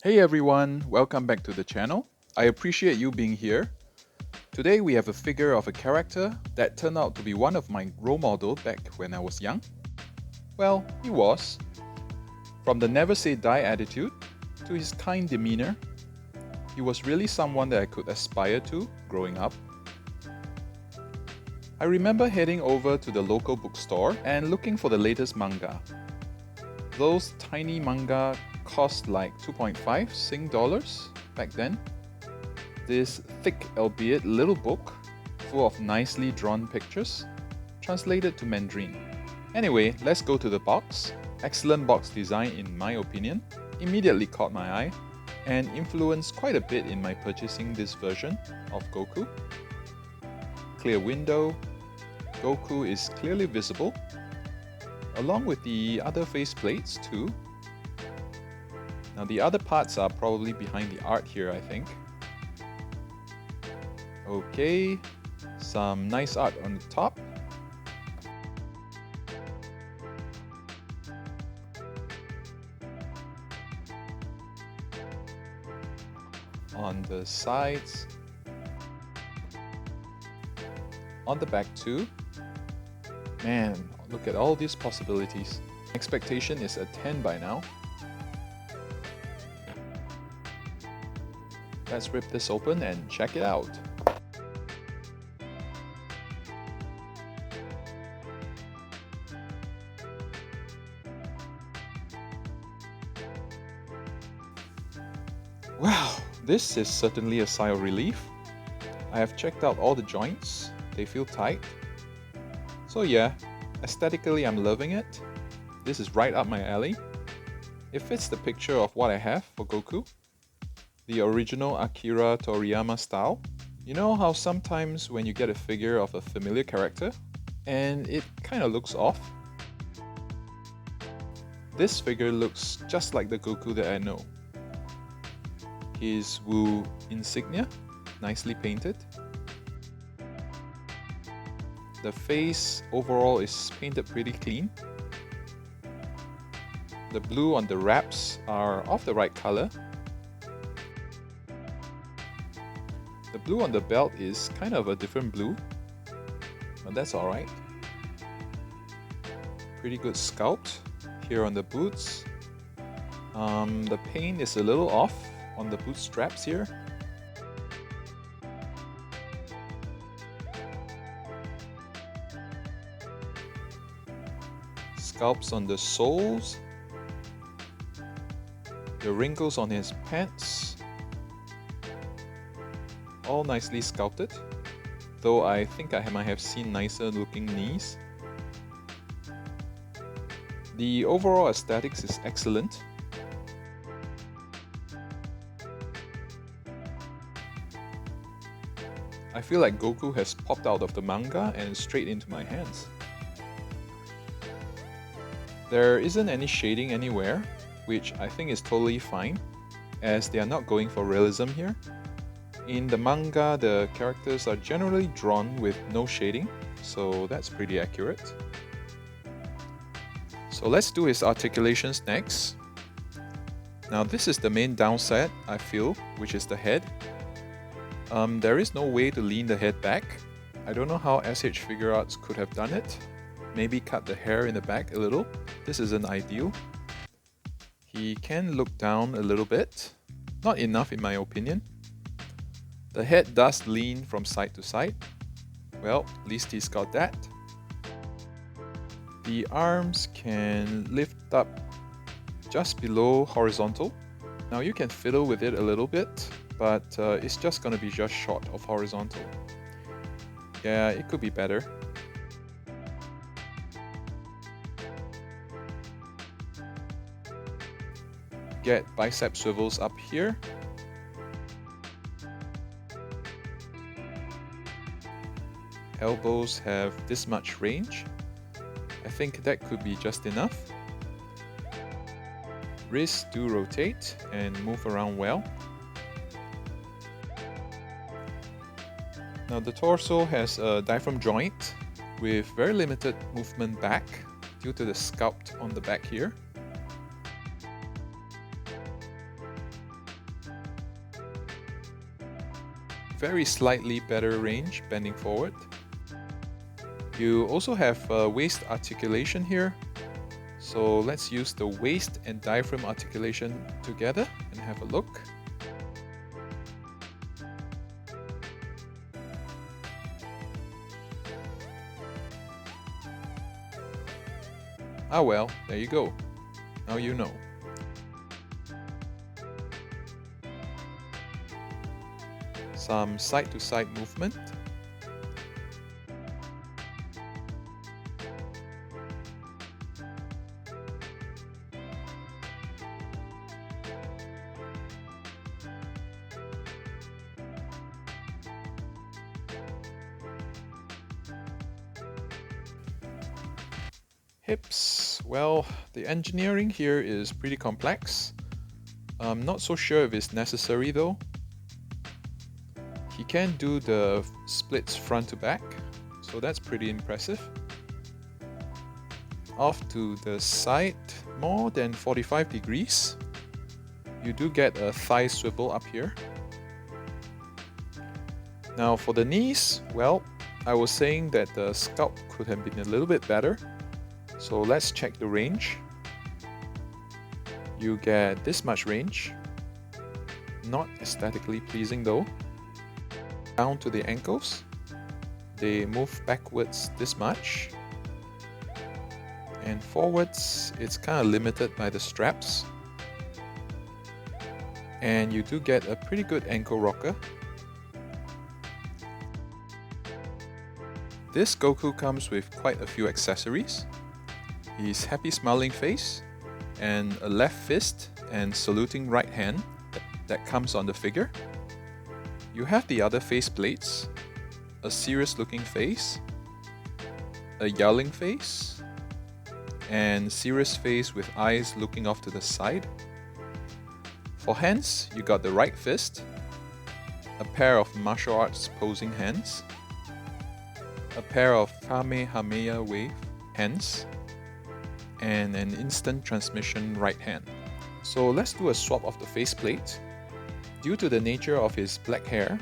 Hey everyone, welcome back to the channel. I appreciate you being here. Today we have a figure of a character that turned out to be one of my role models back when I was young. Well, he was. From the never say die attitude to his kind demeanor, he was really someone that I could aspire to growing up. I remember heading over to the local bookstore and looking for the latest manga. Those tiny manga cost like 2.5 Sing dollars back then. This thick albeit little book full of nicely drawn pictures translated to Mandarin. Anyway, let's go to the box. Excellent box design in my opinion, immediately caught my eye and influenced quite a bit in my purchasing this version of Goku. Clear window, Goku is clearly visible, along with the other face plates too. Now the other parts are probably behind the art here, I think. Okay, some nice art on the top. On the sides. On the back too. Man, look at all these possibilities. Expectation is a 10 by now. Let's rip this open and check it out. Wow, this is certainly a sigh of relief. I have checked out all the joints, they feel tight. So yeah, aesthetically I'm loving it. This is right up my alley. It fits the picture of what I have for Goku. The original Akira Toriyama style. You know how sometimes when you get a figure of a familiar character and it kind of looks off? This figure looks just like the Goku that I know. His Wu insignia, nicely painted. The face overall is painted pretty clean. The blue on the wraps are of the right color. The blue on the belt is kind of a different blue, but that's alright. Pretty good sculpt here on the boots. The paint is a little off on the boot straps here. Sculpts on the soles. The wrinkles on his pants. All nicely sculpted, though I think I might have seen nicer looking knees. The overall aesthetics is excellent. I feel like Goku has popped out of the manga and straight into my hands. There isn't any shading anywhere, which I think is totally fine, as they are not going for realism here. In the manga, the characters are generally drawn with no shading, so that's pretty accurate. So let's do his articulations next. Now this is the main downside, I feel, which is the head. There is no way to lean the head back. I don't know how S.H.Figuarts could have done it. Maybe cut the hair in the back a little. This isn't ideal. He can look down a little bit. Not enough in my opinion. The head does lean from side to side. Well, at least he's got that. The arms can lift up just below horizontal. Now you can fiddle with it a little bit, but it's just gonna be just short of horizontal. Yeah, it could be better. Get bicep swivels up here. Elbows have this much range. I think that could be just enough. Wrists do rotate and move around well. Now the torso has a diaphragm joint with very limited movement back due to the sculpt on the back here. very slightly better range bending forward. You also have waist articulation here. So let's use the waist and diaphragm articulation together and have a look. Ah well, there you go. Now you know. Some side-to-side movement. Hips, well, the engineering here is pretty complex. I'm not so sure if it's necessary though. He can do the splits front to back, so that's pretty impressive. Off to the side, more than 45 degrees. You do get a thigh swivel up here. Now for the knees, well, I was saying that the sculpt could have been a little bit better. So let's check the range. You get this much range. Not aesthetically pleasing though. Down to the ankles. They move backwards this much. And forwards, it's kind of limited by the straps. And you do get a pretty good ankle rocker. This Goku comes with quite a few accessories. His happy smiling face, and a left fist and saluting right hand that comes on the figure. You have the other face plates, a serious looking face, a yelling face, and serious face with eyes looking off to the side. For hands, you got the right fist, a pair of martial arts posing hands, a pair of Kamehameha wave hands, and an instant transmission right hand. So let's do a swap of the faceplate. Due to the nature of his black hair,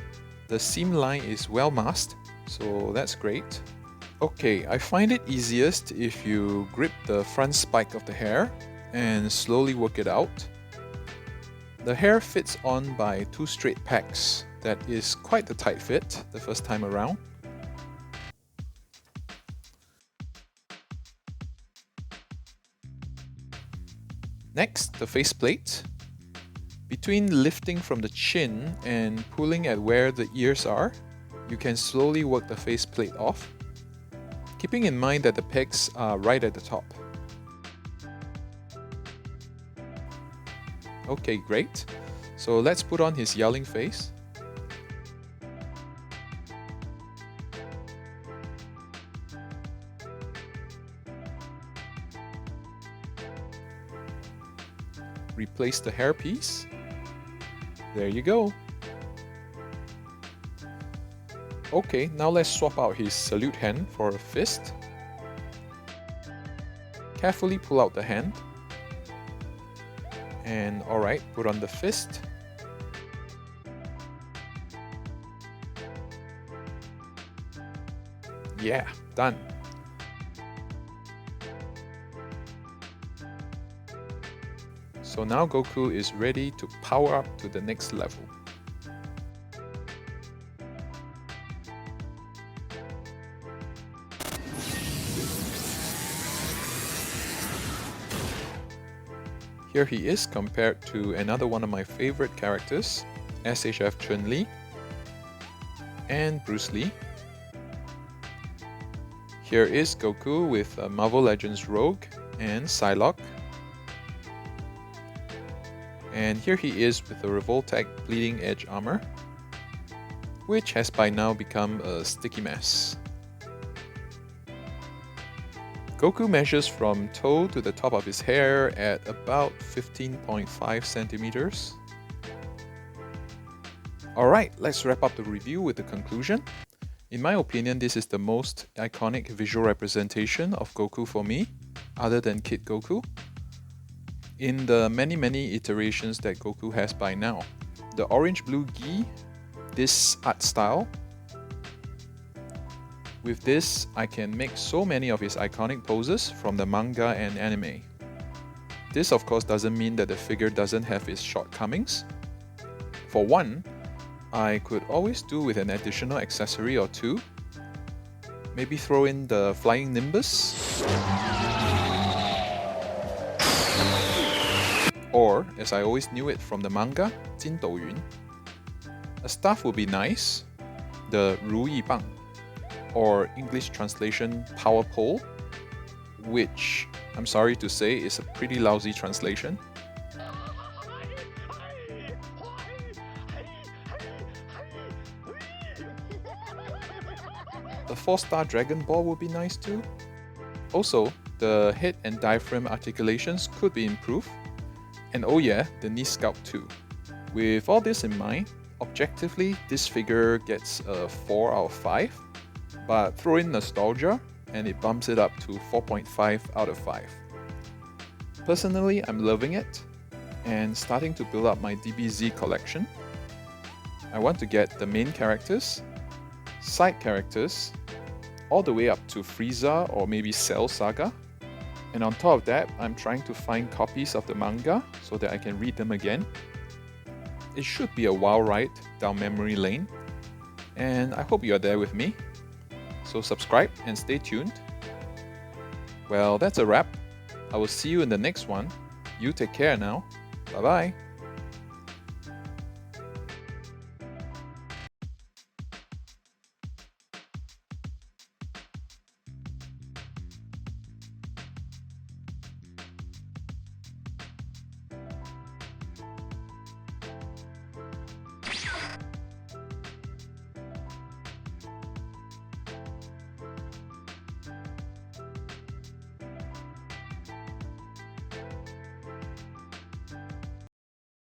the seam line is well masked, so that's great. Okay, I find it easiest if you grip the front spike of the hair and slowly work it out. The hair fits on by two straight pegs. That is quite a tight fit the first time around. Next, the faceplate. Between lifting from the chin and pulling at where the ears are, you can slowly work the faceplate off, keeping in mind that the pegs are right at the top. Okay, great. So let's put on his yelling face. Replace the hairpiece. There you go. Okay, now let's swap out his salute hand for a fist. Carefully pull out the hand. And alright, put on the fist. Yeah, done. So now Goku is ready to power up to the next level. Here he is compared to another one of my favorite characters, S.H.F. Chun-Li and Bruce Lee. Here is Goku with Marvel Legends Rogue and Psylocke. And here he is with the Revoltech Bleeding Edge armor, which has by now become a sticky mess. Goku measures from toe to the top of his hair at about 15.5 centimeters. Alright, let's wrap up the review with the conclusion. In my opinion, this is the most iconic visual representation of Goku for me, other than Kid Goku. In the many iterations that Goku has by now. The orange-blue gi this art style. With this, I can make so many of his iconic poses from the manga and anime. This of course doesn't mean that the figure doesn't have its shortcomings. For one, I could always do with an additional accessory or two. Maybe throw in the flying nimbus. Or, as I always knew it from the manga, 筋斗云. A staff would be nice, the 如意棒, or English translation power pole, which I'm sorry to say is a pretty lousy translation. A 4-star Dragon Ball would be nice too. Also, the head and diaphragm articulations could be improved. And oh yeah, the knee sculpt too. With all this in mind, objectively this figure gets a 4 out of 5, but throw in nostalgia and it bumps it up to 4.5 out of 5. Personally, I'm loving it and starting to build up my DBZ collection. I want to get the main characters, side characters, all the way up to Frieza or maybe Cell Saga. And on top of that, I'm trying to find copies of the manga so that I can read them again. It should be a wild ride down memory lane, and I hope you are there with me. So subscribe and stay tuned. Well, that's a wrap. I will see you in the next one. You take care now. Bye bye.